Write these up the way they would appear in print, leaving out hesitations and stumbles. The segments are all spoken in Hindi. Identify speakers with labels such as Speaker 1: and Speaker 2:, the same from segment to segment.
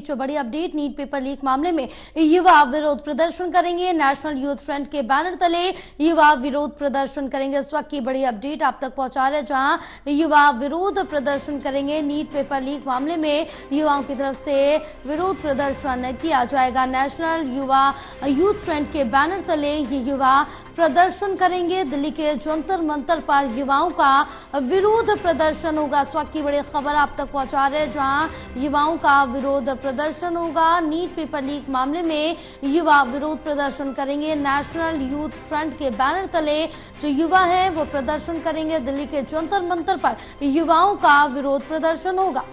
Speaker 1: बीच बड़ी अपडेट, नीट पेपर लीक मामले में युवा विरोध प्रदर्शन करेंगे। नेशनल यूथ फ्रंट के बैनर तले युवा विरोध प्रदर्शन करेंगे। इस वक्त की बड़ी अपडेट आप तक पहुंचा रहे, जहां युवा विरोध प्रदर्शन करेंगे। नीट पेपर लीक मामले में युवाओं की तरफ से विरोध प्रदर्शन किया जाएगा। नेशनल युवा यूथ फ्रंट के बैनर तले ये युवा प्रदर्शन करेंगे। दिल्ली के जंतर मंतर पर युवाओं का विरोध प्रदर्शन होगा। इस वक्त की बड़ी खबर आप तक पहुंचा रहे, जहां युवाओं का विरोध प्रदर्शन होगा। नीट पेपर लीक मामले में युवा विरोध प्रदर्शन करेंगे। नेशनल यूथ फ्रंट के बैनर तले जो युवा हैं वो प्रदर्शन करेंगे। दिल्ली के जंतर मंतर पर युवाओं का विरोध प्रदर्शन होगा।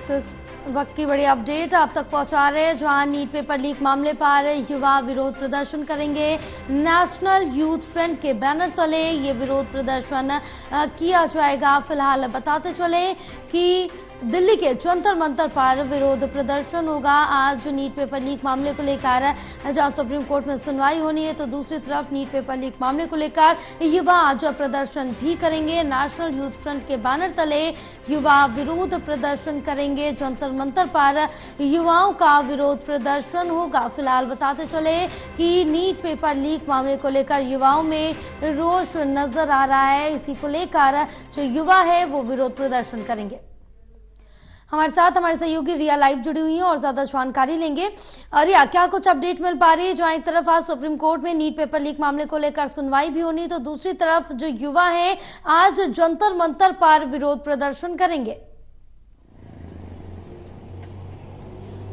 Speaker 1: तो इस वक्त की बड़ी अपडेट आप तक पहुंचा रहे हैं, जहां नीट पेपर लीक मामले पर युवा विरोध प्रदर्शन करेंगे। नेशनल यूथ फ्रंट के बैनर तले ये विरोध प्रदर्शन किया जाएगा। फिलहाल बताते चले कि दिल्ली के जंतर मंतर पर विरोध प्रदर्शन होगा। आज नीट पेपर लीक मामले को लेकर जहां सुप्रीम कोर्ट में सुनवाई होनी है, तो दूसरी तरफ नीट पेपर लीक मामले को लेकर युवा आज प्रदर्शन भी करेंगे। नेशनल यूथ फ्रंट के बैनर तले युवा विरोध प्रदर्शन करेंगे। जंतर मंतर पर युवाओं का विरोध प्रदर्शन होगा। फिलहाल बताते चले कि नीट पेपर लीक मामले को लेकर युवाओं में रोष नजर आ रहा है। इसी को लेकर जो युवा है वो विरोध प्रदर्शन करेंगे। हमारे साथ हमारे सहयोगी रिया लाइव जुड़ी हुई हैं और ज्यादा जानकारी लेंगे। रिया, क्या कुछ अपडेट मिल पा रही है? जहां एक तरफ आज सुप्रीम कोर्ट में नीट पेपर लीक मामले को लेकर सुनवाई भी होनी, तो दूसरी तरफ जो युवा हैं आज जंतर मंतर पर विरोध प्रदर्शन करेंगे।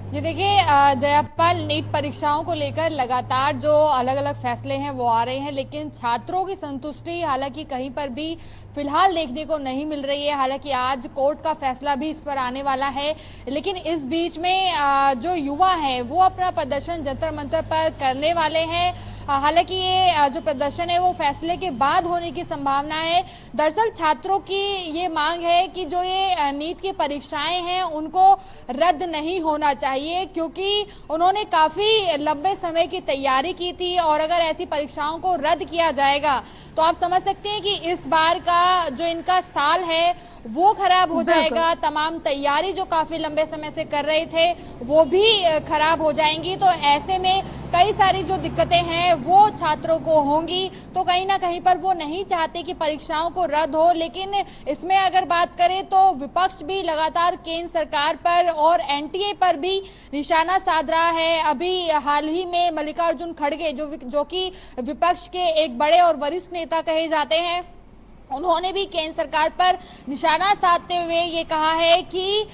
Speaker 2: जी देखिए जयापाल, नीट परीक्षाओं को लेकर लगातार जो अलग अलग फैसले हैं वो आ रहे हैं, लेकिन छात्रों की संतुष्टि हालांकि कहीं पर भी फिलहाल देखने को नहीं मिल रही है। हालांकि आज कोर्ट का फैसला भी इस पर आने वाला है, लेकिन इस बीच में जो युवा हैं वो अपना प्रदर्शन जंतर मंतर पर करने वाले हैं। हालांकि ये जो प्रदर्शन है वो फैसले के बाद होने की संभावना है। दरअसल छात्रों की ये मांग है कि जो ये नीट की परीक्षाएं हैं उनको रद्द नहीं होना चाहिए, क्योंकि उन्होंने काफी लंबे समय की तैयारी की थी और अगर ऐसी परीक्षाओं को रद्द किया जाएगा तो आप समझ सकते हैं कि इस बार का जो इनका साल है वो खराब हो जाएगा। तमाम तैयारी जो काफी लंबे समय से कर रहे थे वो भी खराब हो जाएंगी। तो ऐसे में कई सारी जो दिक्कतें हैं वो छात्रों को होंगी। तो कहीं ना कहीं पर वो नहीं चाहते कि परीक्षाओं को रद्द हो। लेकिन इसमें अगर बात करें तो विपक्ष भी लगातार केंद्र सरकार पर और एनटीए पर भी निशाना साध रहा है। अभी हाल ही में मल्लिकार्जुन खड़गे जो कि विपक्ष के एक बड़े और वरिष्ठ नेता कहे जाते हैं, उन्होंने भी केंद्र सरकार पर निशाना साधते हुए ये कहा है कि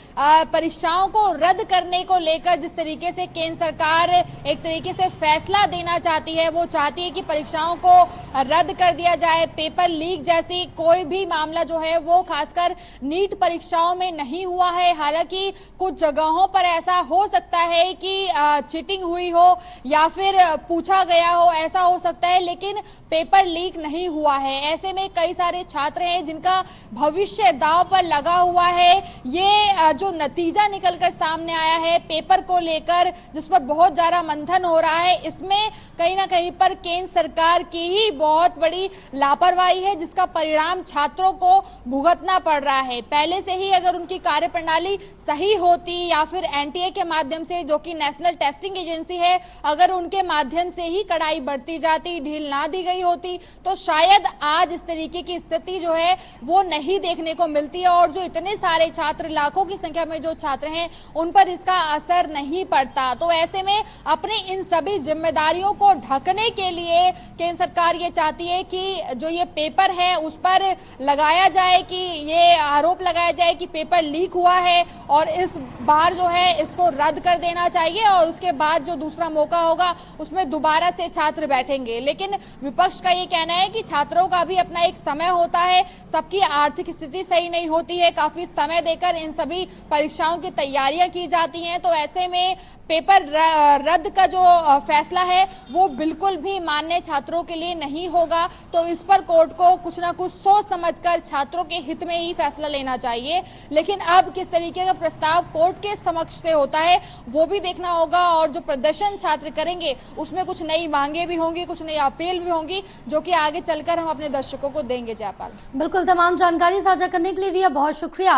Speaker 2: परीक्षाओं को रद्द करने को लेकर जिस तरीके से केंद्र सरकार एक तरीके से फैसला देना चाहती है, वो चाहती है कि परीक्षाओं को रद्द कर दिया जाए। पेपर लीक जैसी कोई भी मामला जो है वो खासकर नीट परीक्षाओं में नहीं हुआ है। हालांकि कुछ जगहों पर ऐसा हो सकता है कि चीटिंग हुई हो या फिर पूछा गया हो, ऐसा हो सकता है, लेकिन पेपर लीक नहीं हुआ है। ऐसे में कई सारे छात्र हैं जिनका भविष्य दांव पर लगा हुआ है। ये जो नतीजा निकलकर सामने आया है पेपर को लेकर, जिस पर बहुत ज्यादा मंथन हो रहा है, इसमें कहीं ना कहीं पर केंद्र सरकार की ही बहुत बड़ी लापरवाही है, जिसका परिणाम छात्रों को भुगतना पड़ रहा है। पहले से ही अगर उनकी कार्यप्रणाली सही होती या फिर एनटीए के माध्यम से, जो कि नेशनल टेस्टिंग एजेंसी है, अगर उनके माध्यम से ही कड़ाई बढ़ती जाती, ढील ना दी गई होती, तो शायद आज इस तरीके की स्थिति जो है वो नहीं देखने को मिलती है। और जो इतने सारे छात्र, लाखों की संख्या में जो छात्र हैं, उन पर इसका असर नहीं पड़ता। तो ऐसे में अपनी इन सभी जिम्मेदारियों को ढकने के लिए केंद्र सरकार ये चाहती है कि जो ये पेपर है उस पर लगाया जाए, कि ये आरोप लगाया जाए कि पेपर लीक हुआ है और इस बार जो है इसको रद्द कर देना चाहिए और उसके बाद जो दूसरा मौका होगा उसमें दोबारा से छात्र बैठेंगे। लेकिन विपक्ष का ये कहना है कि छात्रों का भी अपना एक समय होता है, सबकी आर्थिक स्थिति सही नहीं होती है, काफी समय देकर इन सभी परीक्षाओं की तैयारियां की जाती हैं। तो ऐसे में पेपर रद्द का जो फैसला है वो बिल्कुल भी मान्य छात्रों के लिए नहीं होगा। तो इस पर कोर्ट को कुछ ना कुछ सोच समझकर छात्रों के हित में ही फैसला फैसला लेना चाहिए। लेकिन अब किस तरीके का प्रस्ताव कोर्ट के समक्ष से होता है वो भी देखना होगा, और जो प्रदर्शन छात्र करेंगे उसमें कुछ नई मांगे भी होंगी, कुछ नई अपील भी होंगी, जो कि आगे चलकर हम अपने दर्शकों को देंगे। जयपाल,
Speaker 1: बिल्कुल, तमाम जानकारी साझा करने के लिए रिया बहुत शुक्रिया।